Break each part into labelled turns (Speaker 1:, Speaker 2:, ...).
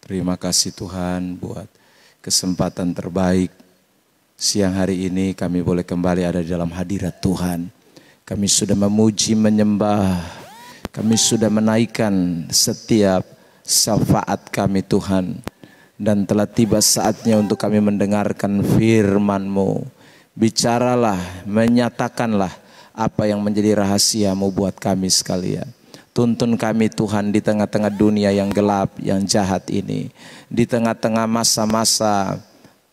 Speaker 1: Terima kasih Tuhan buat kesempatan terbaik. Siang hari ini kami boleh kembali ada di dalam hadirat Tuhan. Kami sudah memuji, menyembah. Kami sudah menaikkan setiap syafaat kami Tuhan. Dan telah tiba saatnya untuk kami mendengarkan firman-Mu. Bicaralah, menyatakanlah apa yang menjadi rahasia-Mu buat kami sekalian. Tuntun kami Tuhan di tengah-tengah dunia yang gelap, yang jahat ini. Di tengah-tengah masa-masa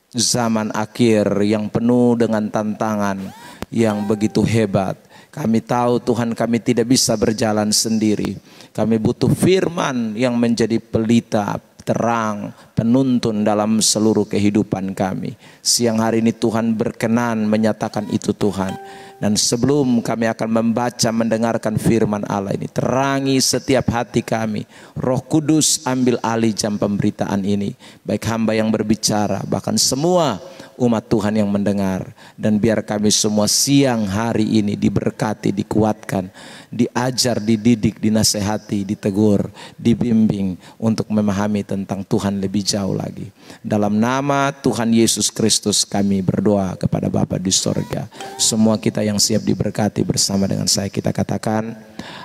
Speaker 1: zaman akhir yang penuh dengan tantangan yang begitu hebat. Kami tahu Tuhan kami tidak bisa berjalan sendiri. Kami butuh firman yang menjadi pelita, terang, penuntun dalam seluruh kehidupan kami. Siang hari ini Tuhan berkenan menyatakan itu Tuhan. Dan sebelum kami akan membaca, mendengarkan firman Allah ini, terangi setiap hati kami. Roh Kudus ambil alih jam pemberitaan ini. Baik hamba yang berbicara, bahkan semua umat Tuhan yang mendengar. Dan biar kami semua siang hari ini diberkati, dikuatkan, diajar, dididik, dinasehati, ditegur, dibimbing untuk memahami tentang Tuhan lebih jauh lagi. Dalam nama Tuhan Yesus Kristus kami berdoa kepada Bapa di sorga. Semua kita yang siap diberkati bersama dengan saya, kita katakan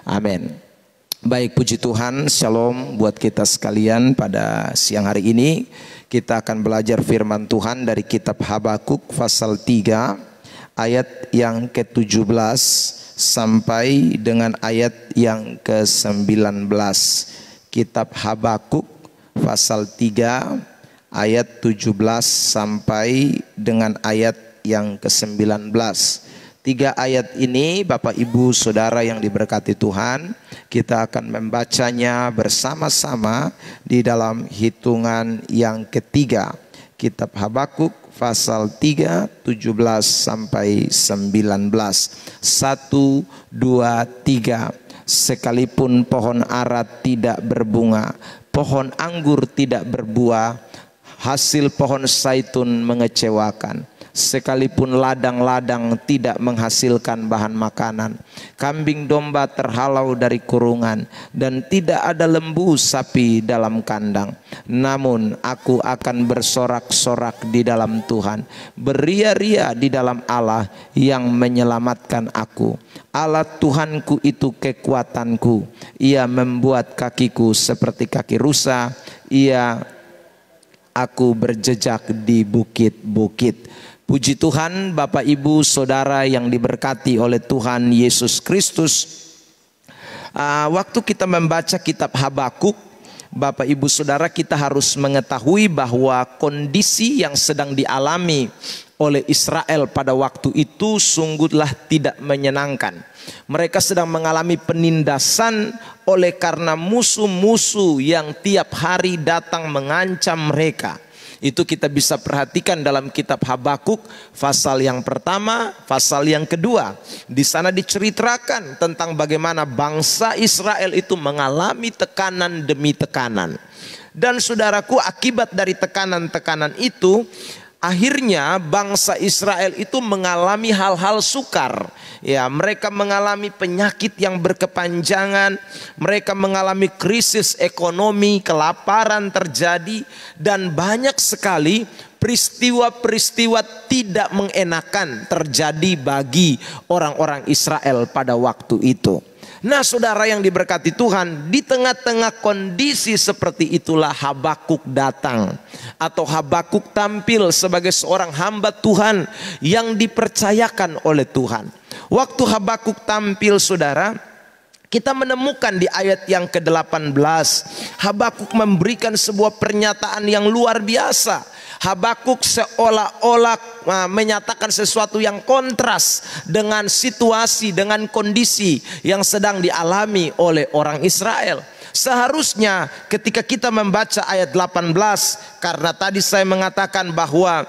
Speaker 1: amin. Baik, puji Tuhan, shalom buat kita sekalian. Pada siang hari ini kita akan belajar firman Tuhan dari kitab Habakuk pasal 3 ayat yang ke-17 sampai dengan ayat yang ke-19. Kitab Habakuk pasal 3 ayat 17 sampai dengan ayat yang ke-19. 3 ayat ini Bapak Ibu Saudara yang diberkati Tuhan, kita akan membacanya bersama-sama di dalam hitungan yang ketiga. Kitab Habakuk pasal 3 17 sampai 19. 1, 2, 3. Sekalipun pohon ara tidak berbunga, pohon anggur tidak berbuah, hasil pohon zaitun mengecewakan. Sekalipun ladang-ladang tidak menghasilkan bahan makanan, kambing domba terhalau dari kurungan, dan tidak ada lembu sapi dalam kandang. Namun aku akan bersorak-sorak di dalam Tuhan, beria-ria di dalam Allah yang menyelamatkan aku. Allah Tuhanku itu kekuatanku. Ia membuat kakiku seperti kaki rusa. Aku berjejak di bukit-bukit. Puji Tuhan, Bapak Ibu Saudara yang diberkati oleh Tuhan Yesus Kristus. Waktu kita membaca kitab Habakuk, Bapak Ibu Saudara, kita harus mengetahui bahwa kondisi yang sedang dialami oleh Israel pada waktu itu sungguhlah tidak menyenangkan. Mereka sedang mengalami penindasan oleh karena musuh-musuh yang tiap hari datang mengancam mereka. Itu kita bisa perhatikan dalam kitab Habakuk pasal yang pertama, pasal yang kedua. Di sana diceritakan tentang bagaimana bangsa Israel itu mengalami tekanan demi tekanan. Dan saudaraku, akibat dari tekanan-tekanan itu, akhirnya bangsa Israel itu mengalami hal-hal sukar. Ya, mereka mengalami penyakit yang berkepanjangan, mereka mengalami krisis ekonomi, kelaparan terjadi, dan banyak sekali peristiwa-peristiwa tidak mengenakan terjadi bagi orang-orang Israel pada waktu itu. Nah, saudara yang diberkati Tuhan, di tengah-tengah kondisi seperti itulah Habakuk datang, atau Habakuk tampil sebagai seorang hamba Tuhan yang dipercayakan oleh Tuhan. Waktu Habakuk tampil, saudara, kita menemukan di ayat yang ke-18, Habakuk memberikan sebuah pernyataan yang luar biasa. Habakuk seolah-olah menyatakan sesuatu yang kontras dengan situasi, dengan kondisi yang sedang dialami oleh orang Israel. Seharusnya ketika kita membaca ayat 18, karena tadi saya mengatakan bahwa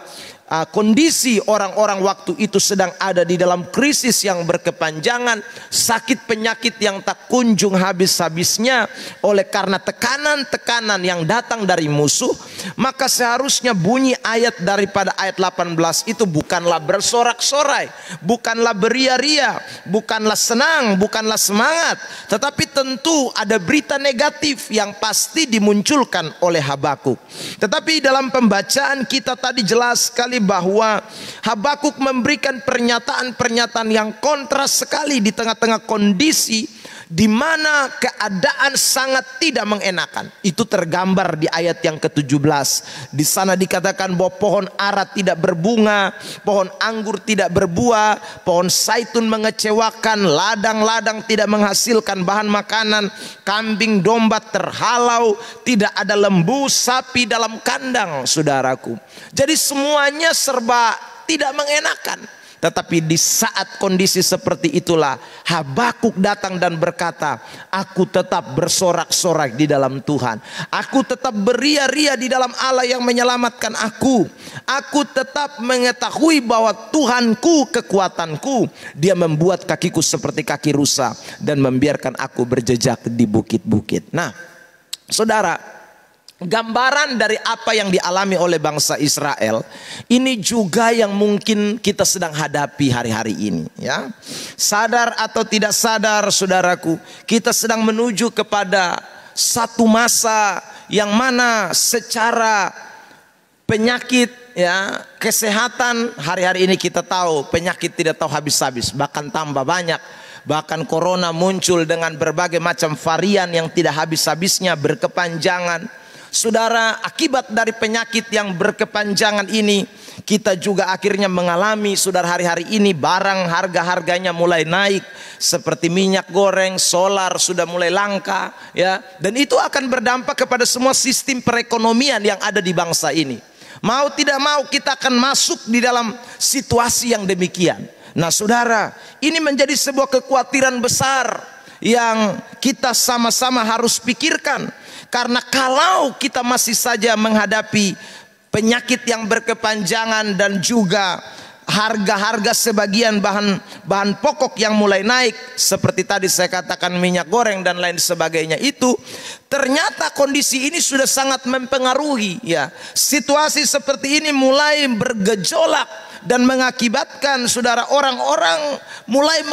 Speaker 1: kondisi orang-orang waktu itu sedang ada di dalam krisis yang berkepanjangan, sakit penyakit yang tak kunjung habis-habisnya oleh karena tekanan-tekanan yang datang dari musuh, maka seharusnya bunyi ayat daripada ayat 18 itu bukanlah bersorak-sorai, bukanlah beria-ria, bukanlah senang, bukanlah semangat, tetapi tentu ada berita negatif yang pasti dimunculkan oleh Habakuk. Tetapi dalam pembacaan kita tadi jelas sekali bahwa Habakuk memberikan pernyataan-pernyataan yang kontras sekali di tengah-tengah kondisi di mana keadaan sangat tidak mengenakan. Itu tergambar di ayat yang ke-17. Di sana dikatakan bahwa pohon ara tidak berbunga, pohon anggur tidak berbuah, pohon zaitun mengecewakan, ladang-ladang tidak menghasilkan bahan makanan, kambing domba terhalau, tidak ada lembu sapi dalam kandang, saudaraku. Jadi semuanya serba tidak mengenakan. Tetapi di saat kondisi seperti itulah Habakuk datang dan berkata, aku tetap bersorak-sorak di dalam Tuhan, aku tetap beria-ria di dalam Allah yang menyelamatkan aku, aku tetap mengetahui bahwa Tuhanku kekuatanku, dia membuat kakiku seperti kaki rusa dan membiarkan aku berjejak di bukit-bukit. Nah, saudara, gambaran dari apa yang dialami oleh bangsa Israel ini juga yang mungkin kita sedang hadapi hari-hari ini, ya. Sadar atau tidak sadar, saudaraku, kita sedang menuju kepada satu masa yang mana secara penyakit, ya, kesehatan, hari-hari ini kita tahu penyakit tidak tahu habis-habis, bahkan tambah banyak. Bahkan corona muncul dengan berbagai macam varian yang tidak habis-habisnya, berkepanjangan. Saudara, akibat dari penyakit yang berkepanjangan ini, kita juga akhirnya mengalami, saudara, hari-hari ini barang harga-harganya mulai naik, seperti minyak goreng, solar sudah mulai langka, ya. Dan itu akan berdampak kepada semua sistem perekonomian yang ada di bangsa ini. Mau tidak mau kita akan masuk di dalam situasi yang demikian. Nah, saudara, ini menjadi sebuah kekhawatiran besar yang kita sama-sama harus pikirkan. Karena kalau kita masih saja menghadapi penyakit yang berkepanjangan dan juga harga-harga sebagian bahan pokok yang mulai naik, seperti tadi saya katakan minyak goreng dan lain sebagainya, itu ternyata kondisi ini sudah sangat mempengaruhi, ya. Situasi seperti ini mulai bergejolak dan mengakibatkan, saudara, orang-orang mulai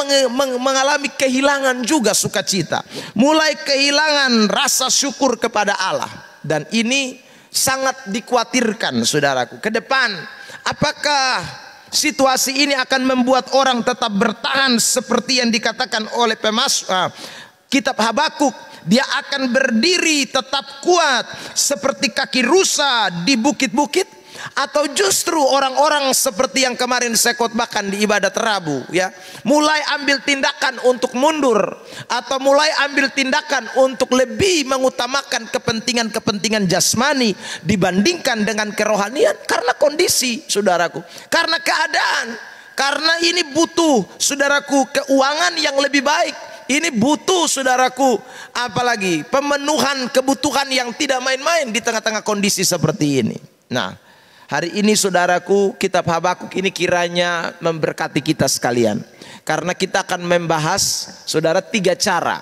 Speaker 1: mengalami kehilangan juga sukacita, mulai kehilangan rasa syukur kepada Allah. Dan ini sangat dikhawatirkan, saudaraku, ke depan. Apakah situasi ini akan membuat orang tetap bertahan seperti yang dikatakan oleh kitab Habakuk? Dia akan berdiri tetap kuat seperti kaki rusa di bukit-bukit, atau justru orang-orang seperti yang kemarin saya khotbahkan di ibadat Rabu, ya, mulai ambil tindakan untuk mundur, atau mulai ambil tindakan untuk lebih mengutamakan kepentingan-kepentingan jasmani dibandingkan dengan kerohanian, karena kondisi, saudaraku, karena keadaan, karena ini butuh, saudaraku, keuangan yang lebih baik. Ini butuh, saudaraku, apalagi pemenuhan kebutuhan yang tidak main-main di tengah-tengah kondisi seperti ini. Nah, hari ini, saudaraku, kitab Habakuk ini kiranya memberkati kita sekalian. Karena kita akan membahas, saudara, 3 cara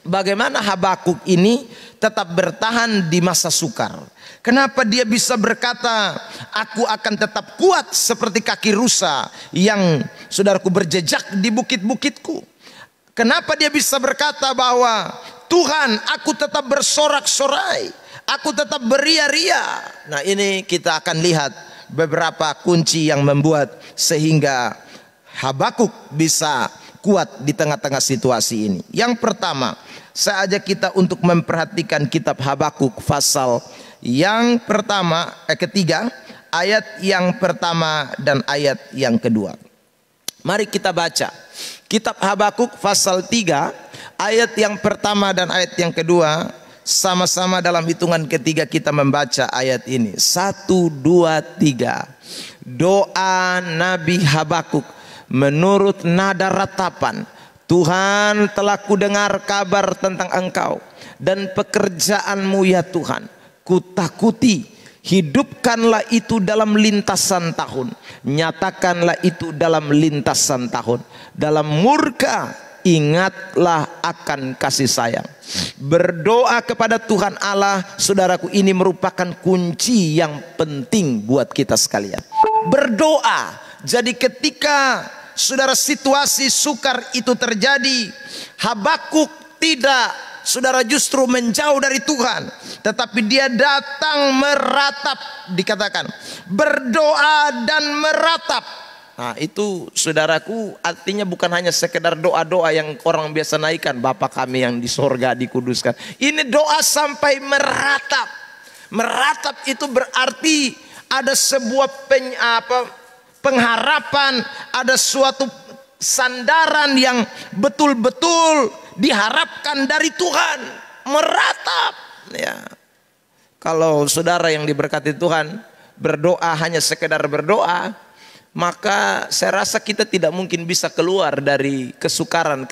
Speaker 1: bagaimana Habakuk ini tetap bertahan di masa sukar. Kenapa dia bisa berkata, aku akan tetap kuat seperti kaki rusa yang, saudaraku, berjejak di bukit-bukitku. Kenapa dia bisa berkata bahwa Tuhan, aku tetap bersorak-sorai, aku tetap beria-ria. Nah, ini kita akan lihat beberapa kunci yang membuat sehingga Habakuk bisa kuat di tengah-tengah situasi ini. Yang pertama, saya ajak kita untuk memperhatikan kitab Habakuk pasal yang pertama, ketiga, ayat yang pertama dan ayat yang kedua. Mari kita baca kitab Habakuk pasal 3 ayat yang pertama dan ayat yang kedua. Sama-sama dalam hitungan ketiga kita membaca ayat ini. 1, 2, 3. Doa Nabi Habakuk menurut nada ratapan. Tuhan, telah kudengar kabar tentang engkau dan pekerjaanmu, ya Tuhan. Kutakuti Hidupkanlah itu dalam lintasan tahun. Nyatakanlah itu dalam lintasan tahun. Dalam murka, ingatlah akan kasih sayang. Berdoa kepada Tuhan Allah, saudaraku, ini merupakan kunci yang penting buat kita sekalian. Berdoa. Jadi ketika saudara situasi sukar itu terjadi, Habakuk tidak, saudara, justru menjauh dari Tuhan, tetapi dia datang meratap, dikatakan berdoa dan meratap. Nah itu, saudaraku, artinya bukan hanya sekedar doa-doa yang orang biasa naikkan, Bapa kami yang di sorga dikuduskan. Ini doa sampai meratap. Meratap itu berarti ada sebuah pengharapan, ada suatu sandaran yang betul-betul diharapkan dari Tuhan. Meratap, ya. Kalau saudara yang diberkati Tuhan berdoa hanya sekedar berdoa, maka saya rasa kita tidak mungkin bisa keluar dari kesukaran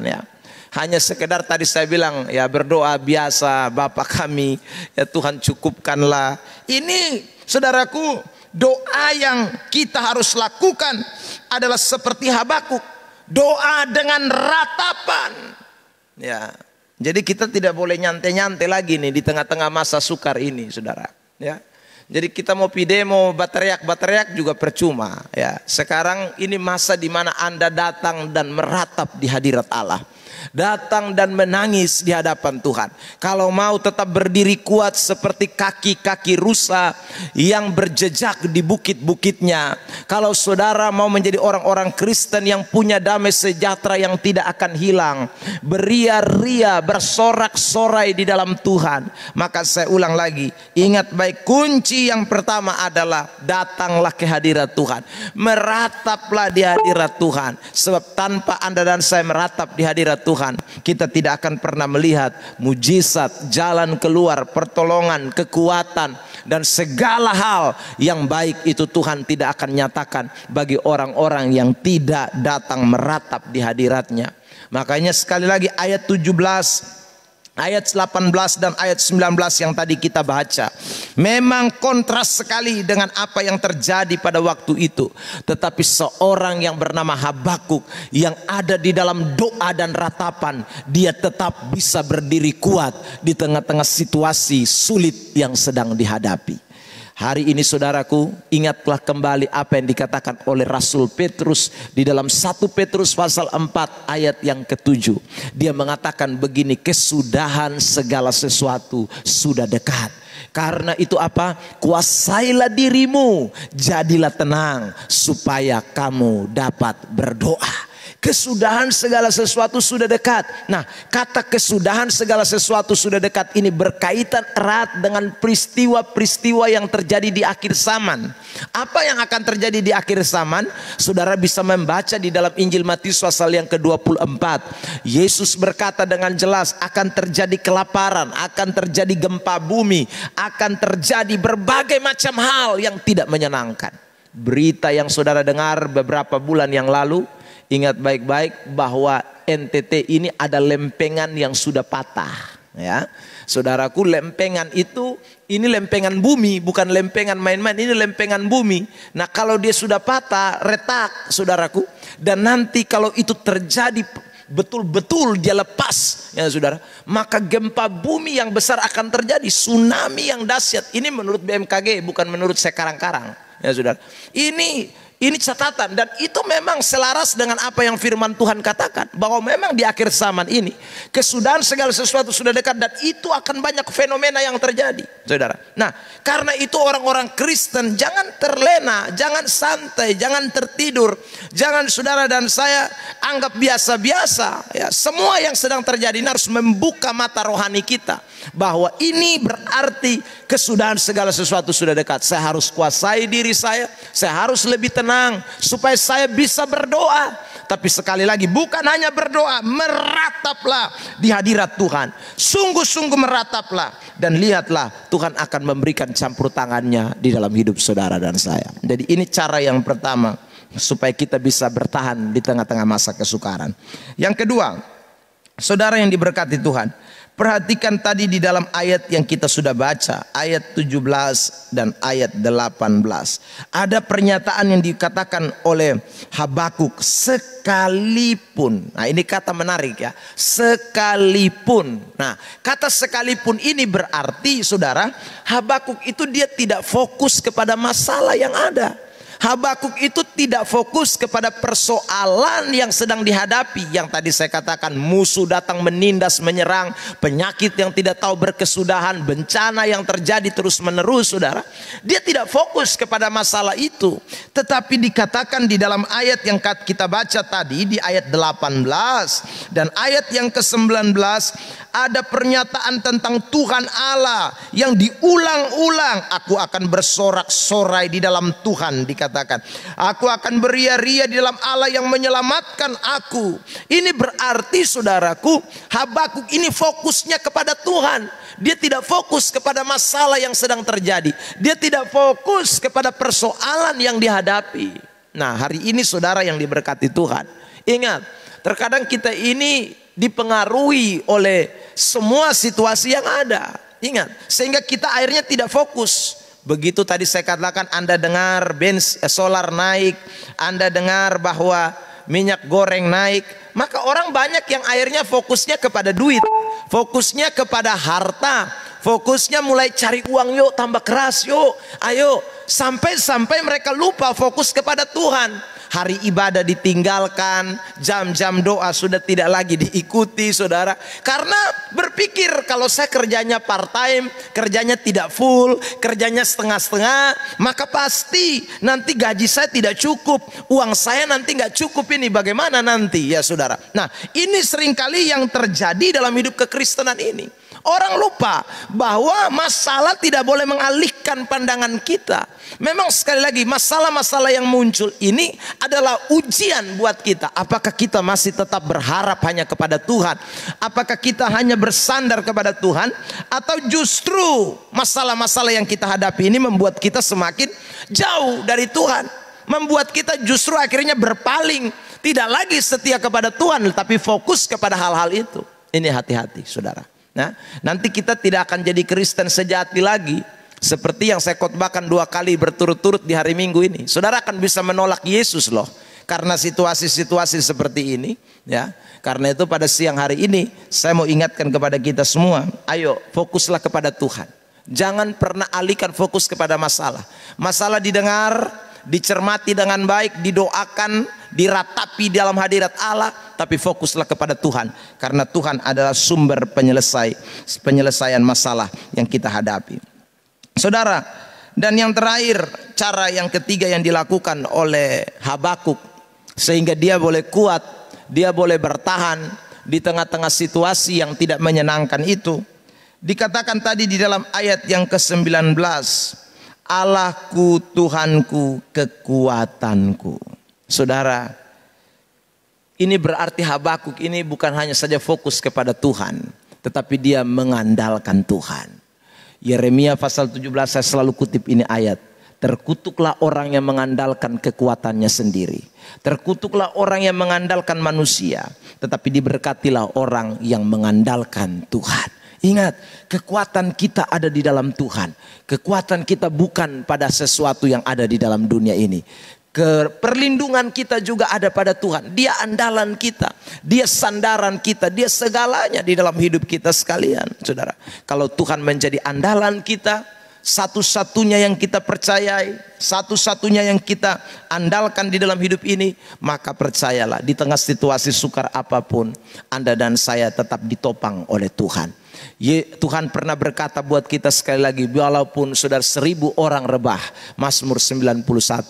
Speaker 1: ya. Hanya sekedar tadi saya bilang ya, berdoa biasa, Bapa kami ya Tuhan cukupkanlah. Ini, saudaraku, doa yang kita harus lakukan adalah seperti Habakuk, doa dengan ratapan. Ya, jadi kita tidak boleh nyantai-nyantai lagi nih di tengah-tengah masa sukar ini, saudara. Ya, jadi kita mau pidemo, bateriak juga percuma. Ya, sekarang ini masa di mana Anda datang dan meratap di hadirat Allah. Datang dan menangis di hadapan Tuhan. Kalau mau tetap berdiri kuat seperti kaki-kaki rusa yang berjejak di bukit-bukitnya. Kalau saudara mau menjadi orang-orang Kristen yang punya damai sejahtera yang tidak akan hilang, beria-ria, bersorak-sorai di dalam Tuhan, maka saya ulang lagi, ingat baik, kunci yang pertama adalah datanglah ke hadirat Tuhan. Merataplah di hadirat Tuhan. Sebab tanpa Anda dan saya meratap di hadirat Tuhan, kita tidak akan pernah melihat mujizat, jalan keluar, pertolongan, kekuatan, dan segala hal yang baik itu Tuhan tidak akan nyatakan bagi orang-orang yang tidak datang meratap di hadiratnya. Makanya sekali lagi ayat 17, ayat 18 dan ayat 19 yang tadi kita baca memang kontras sekali dengan apa yang terjadi pada waktu itu. Tetapi seorang yang bernama Habakuk yang ada di dalam doa dan ratapan, dia tetap bisa berdiri kuat di tengah-tengah situasi sulit yang sedang dihadapi. Hari ini, saudaraku, ingatlah kembali apa yang dikatakan oleh Rasul Petrus di dalam 1 Petrus pasal 4 ayat yang ke-7. Dia mengatakan begini, kesudahan segala sesuatu sudah dekat. Karena itu apa? Kuasailah dirimu, jadilah tenang supaya kamu dapat berdoa. Kesudahan segala sesuatu sudah dekat. Nah, kata kesudahan segala sesuatu sudah dekat ini berkaitan erat dengan peristiwa-peristiwa yang terjadi di akhir zaman. Apa yang akan terjadi di akhir zaman? Saudara bisa membaca di dalam Injil Matius pasal yang ke-24. Yesus berkata dengan jelas, akan terjadi kelaparan, akan terjadi gempa bumi, akan terjadi berbagai macam hal yang tidak menyenangkan. Berita yang saudara dengar beberapa bulan yang lalu, ingat baik-baik bahwa NTT ini ada lempengan yang sudah patah, ya. Saudaraku, lempengan itu, ini lempengan bumi, bukan lempengan main-main, ini lempengan bumi. Nah, kalau dia sudah patah, retak, saudaraku, dan nanti kalau itu terjadi betul-betul dia lepas, ya saudara, maka gempa bumi yang besar akan terjadi, tsunami yang dahsyat. Ini menurut BMKG, bukan menurut saya karang-karang, ya saudara. Ini catatan, dan itu memang selaras dengan apa yang firman Tuhan katakan, bahwa memang di akhir zaman ini kesudahan segala sesuatu sudah dekat, dan itu akan banyak fenomena yang terjadi, saudara. Nah, karena itu orang-orang Kristen jangan terlena, jangan santai, jangan tertidur, jangan saudara dan saya anggap biasa-biasa. Ya, semua yang sedang terjadi ini harus membuka mata rohani kita, bahwa ini berarti kesudahan segala sesuatu sudah dekat. Saya harus kuasai diri saya harus lebih tenang supaya saya bisa berdoa. Tapi sekali lagi, bukan hanya berdoa, merataplah di hadirat Tuhan. Sungguh-sungguh merataplah, dan lihatlah Tuhan akan memberikan campur tangannya di dalam hidup saudara dan saya. Jadi ini cara yang pertama supaya kita bisa bertahan di tengah-tengah masa kesukaran. Yang kedua, saudara yang diberkati Tuhan,
Speaker 2: Perhatikan tadi di dalam ayat yang kita sudah baca, ayat 17 dan ayat 18. Ada pernyataan yang dikatakan oleh Habakuk, sekalipun. Nah, ini kata menarik ya, sekalipun. Nah, kata sekalipun ini berarti, saudara, Habakuk itu dia tidak fokus kepada masalah yang ada. Habakuk itu tidak fokus kepada persoalan yang sedang dihadapi. Yang tadi saya katakan, musuh datang menindas, menyerang, penyakit yang tidak tahu berkesudahan, bencana yang terjadi terus menerus, saudara. Dia tidak fokus kepada masalah itu. Tetapi dikatakan di dalam ayat yang kita baca tadi, di ayat 18 dan ayat yang ke-19, ada pernyataan tentang Tuhan Allah yang diulang-ulang. Aku akan bersorak-sorai di dalam Tuhan, dikatakan. Aku akan beria-ria di dalam Allah yang menyelamatkan aku. Ini berarti, saudaraku, Habakuk ini fokusnya kepada Tuhan. Dia tidak fokus kepada masalah yang sedang terjadi. Dia tidak fokus kepada persoalan yang dihadapi. Nah, hari ini saudara yang diberkati Tuhan, ingat, terkadang kita ini dipengaruhi oleh semua situasi yang ada. Ingat, sehingga kita akhirnya tidak fokus. Begitu tadi saya katakan, Anda dengar solar naik, Anda dengar bahwa minyak goreng naik, maka orang banyak yang akhirnya fokusnya kepada duit, fokusnya kepada harta, fokusnya mulai cari uang, yuk tambah keras, yuk ayo, sampai mereka lupa fokus kepada Tuhan. Hari ibadah ditinggalkan, jam-jam doa sudah tidak lagi diikuti, saudara. Karena berpikir, kalau saya kerjanya part time, kerjanya tidak full, kerjanya setengah-setengah, maka pasti nanti gaji saya tidak cukup, uang saya nanti nggak cukup, ini bagaimana nanti ya saudara. Nah, ini seringkali yang terjadi dalam hidup kekristenan ini. Orang lupa bahwa masalah tidak boleh mengalihkan pandangan kita. Memang sekali lagi, masalah-masalah yang muncul ini adalah ujian buat kita. Apakah kita masih tetap berharap hanya kepada Tuhan? Apakah kita hanya bersandar kepada Tuhan? Atau justru masalah-masalah yang kita hadapi ini membuat kita semakin jauh dari Tuhan, membuat kita justru akhirnya berpaling, tidak lagi setia kepada Tuhan, tapi fokus kepada hal-hal itu. Ini hati-hati, saudara. Nah, nanti kita tidak akan jadi Kristen sejati lagi, seperti yang saya khotbahkan 2 kali berturut-turut di hari Minggu ini. Saudara akan bisa menolak Yesus loh, karena situasi-situasi seperti ini ya. Karena itu pada siang hari ini saya mau ingatkan kepada kita semua, ayo fokuslah kepada Tuhan. Jangan pernah alihkan fokus kepada masalah. Masalah didengar, dicermati dengan baik, didoakan, diratapi dalam hadirat Allah, tapi fokuslah kepada Tuhan, karena Tuhan adalah sumber penyelesaian masalah yang kita hadapi, saudara. Dan yang terakhir, cara yang ketiga yang dilakukan oleh Habakuk sehingga dia boleh kuat, dia boleh bertahan di tengah-tengah situasi yang tidak menyenangkan itu, dikatakan tadi di dalam ayat yang ke-19, Allahku, Tuhanku, kekuatanku. Saudara, ini berarti Habakuk ini bukan hanya saja fokus kepada Tuhan, tetapi dia mengandalkan Tuhan. Yeremia pasal 17, saya selalu kutip ini ayat. Terkutuklah orang yang mengandalkan kekuatannya sendiri. Terkutuklah orang yang mengandalkan manusia, tetapi diberkatilah orang yang mengandalkan Tuhan. Ingat, kekuatan kita ada di dalam Tuhan. Kekuatan kita bukan pada sesuatu yang ada di dalam dunia ini. Perlindungan kita juga ada pada Tuhan. Dia andalan kita, dia sandaran kita, dia segalanya di dalam hidup kita sekalian, saudara. Kalau Tuhan menjadi andalan kita, satu-satunya yang kita percayai, satu-satunya yang kita andalkan di dalam hidup ini, maka percayalah, di tengah situasi sukar apapun, Anda dan saya tetap ditopang oleh Tuhan. Tuhan pernah berkata buat kita sekali lagi, walaupun saudara 1000 orang rebah, Mazmur 91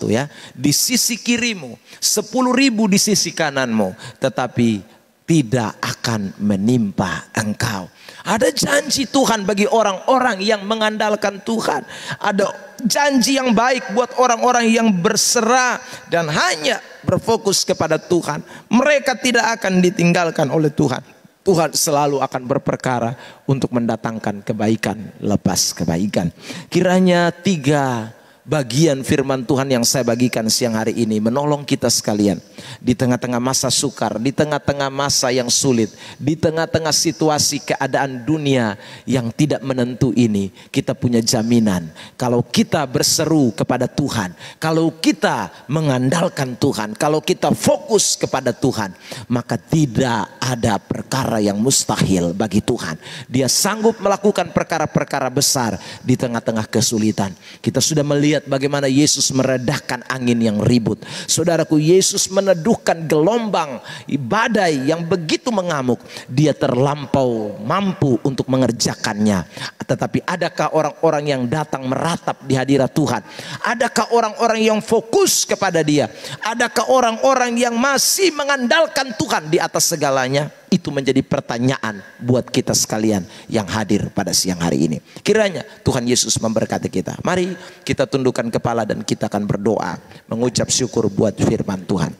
Speaker 2: ya, di sisi kirimu 10.000 di sisi kananmu, tetapi tidak akan menimpa engkau. Ada janji Tuhan bagi orang-orang yang mengandalkan Tuhan. Ada janji yang baik buat orang-orang yang berserah dan hanya berfokus kepada Tuhan. Mereka tidak akan ditinggalkan oleh Tuhan. Tuhan selalu akan berperkara untuk mendatangkan kebaikan lepas kebaikan. Kiranya 3 bagian firman Tuhan yang saya bagikan siang hari ini menolong kita sekalian di tengah-tengah masa sukar, di tengah-tengah masa yang sulit, di tengah-tengah situasi keadaan dunia yang tidak menentu ini. Kita punya jaminan kalau kita berseru kepada Tuhan, kalau kita mengandalkan Tuhan, kalau kita fokus kepada Tuhan, maka tidak ada perkara yang mustahil bagi Tuhan. Dia sanggup melakukan perkara-perkara besar di tengah-tengah kesulitan. Kita sudah melihat bagaimana Yesus meredakan angin yang ribut. Saudaraku, Yesus meneduhkan gelombang badai yang begitu mengamuk. Dia terlampau mampu untuk mengerjakannya. Tetapi adakah orang-orang yang datang meratap di hadirat Tuhan? Adakah orang-orang yang fokus kepada Dia? Adakah orang-orang yang masih mengandalkan Tuhan di atas segalanya? Itu menjadi pertanyaan buat kita sekalian yang hadir pada siang hari ini. Kiranya Tuhan Yesus memberkati kita. Mari kita tundukkan kepala dan kita akan berdoa, mengucap syukur buat firman Tuhan.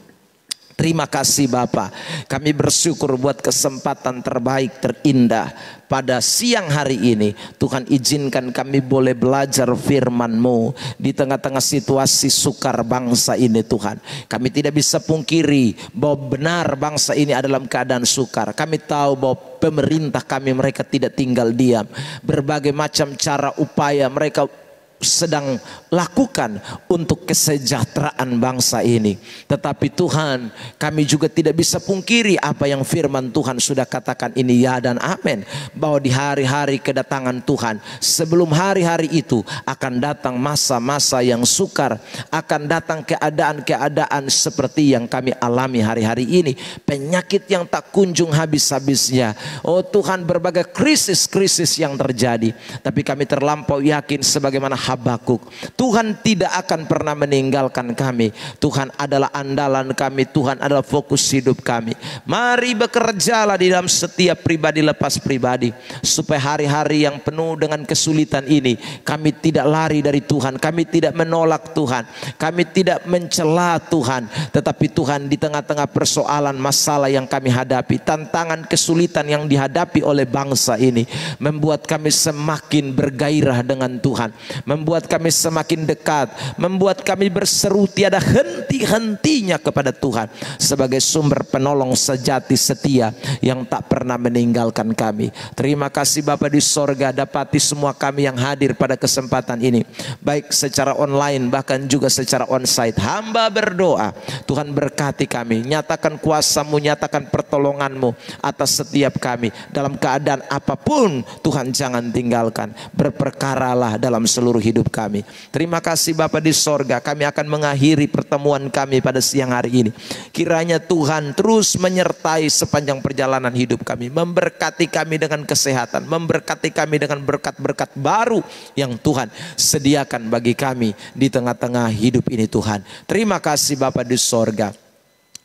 Speaker 2: Terima kasih Bapa, kami bersyukur buat kesempatan terbaik terindah pada siang hari ini. Tuhan, izinkan kami boleh belajar firman-Mu di tengah-tengah situasi sukar bangsa ini. Tuhan, kami tidak bisa pungkiri bahwa benar bangsa ini adalah dalam keadaan sukar. Kami tahu bahwa pemerintah kami, mereka tidak tinggal diam. Berbagai macam cara upaya mereka sedang lakukan untuk kesejahteraan bangsa ini. Tetapi Tuhan, kami juga tidak bisa pungkiri apa yang firman Tuhan sudah katakan ini ya dan amin, bahwa di hari-hari kedatangan Tuhan, sebelum hari-hari itu akan datang masa-masa yang sukar, akan datang keadaan-keadaan seperti yang kami alami hari-hari ini. Penyakit yang tak kunjung habis-habisnya. Oh Tuhan, berbagai krisis-krisis yang terjadi. Tapi kami terlampau yakin sebagaimana Habakuk, Tuhan tidak akan pernah meninggalkan kami. Tuhan adalah andalan kami, Tuhan adalah fokus hidup kami. Mari bekerjalah di dalam setiap pribadi lepas pribadi, supaya hari-hari yang penuh dengan kesulitan ini kami tidak lari dari Tuhan, kami tidak menolak Tuhan, kami tidak mencela Tuhan. Tetapi Tuhan, di tengah-tengah persoalan masalah yang kami hadapi, tantangan kesulitan yang dihadapi oleh bangsa ini, membuat kami semakin bergairah dengan Tuhan, membuat kami semakin dekat, membuat kami berseru tiada henti-hentinya kepada Tuhan sebagai sumber penolong sejati setia yang tak pernah meninggalkan kami. Terima kasih Bapa di sorga, dapati semua kami yang hadir pada kesempatan ini, baik secara online bahkan juga secara onsite. Hamba berdoa, Tuhan berkati kami, nyatakan kuasa-Mu, nyatakan pertolongan-Mu atas setiap kami dalam keadaan apapun. Tuhan, jangan tinggalkan, berperkaralah dalam seluruh hidup kami. Terima kasih Bapa di sorga, kami akan mengakhiri pertemuan kami pada siang hari ini. Kiranya Tuhan terus menyertai sepanjang perjalanan hidup kami, memberkati kami dengan kesehatan, memberkati kami dengan berkat-berkat baru yang Tuhan sediakan bagi kami di tengah-tengah hidup ini. Tuhan, terima kasih Bapa di sorga.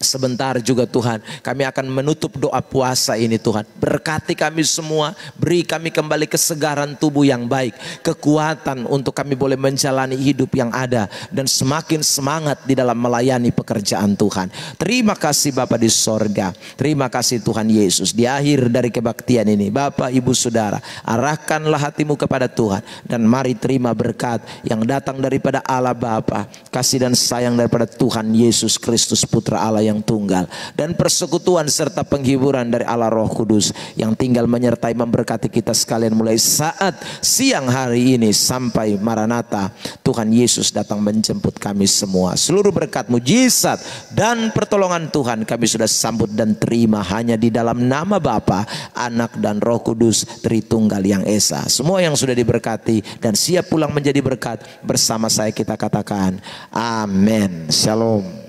Speaker 2: Sebentar juga Tuhan, kami akan menutup doa puasa ini. Tuhan, berkati kami semua, beri kami kembali kesegaran tubuh yang baik, kekuatan untuk kami boleh menjalani hidup yang ada, dan semakin semangat di dalam melayani pekerjaan Tuhan. Terima kasih Bapa di sorga. Terima kasih Tuhan Yesus. Di akhir dari kebaktian ini, Bapak Ibu Saudara, arahkanlah hatimu kepada Tuhan, dan mari terima berkat yang datang daripada Allah Bapa, kasih dan sayang daripada Tuhan Yesus Kristus Putra Allah yang tunggal, dan persekutuan serta penghiburan dari Allah Roh Kudus yang tinggal menyertai memberkati kita sekalian mulai saat siang hari ini sampai Maranatha Tuhan Yesus datang menjemput kami semua. Seluruh berkat, mujizat dan pertolongan Tuhan kami sudah sambut dan terima hanya di dalam nama Bapa, Anak dan Roh Kudus Tritunggal yang Esa. Semua yang sudah diberkati dan siap pulang menjadi berkat bersama saya, kita katakan amin. Shalom.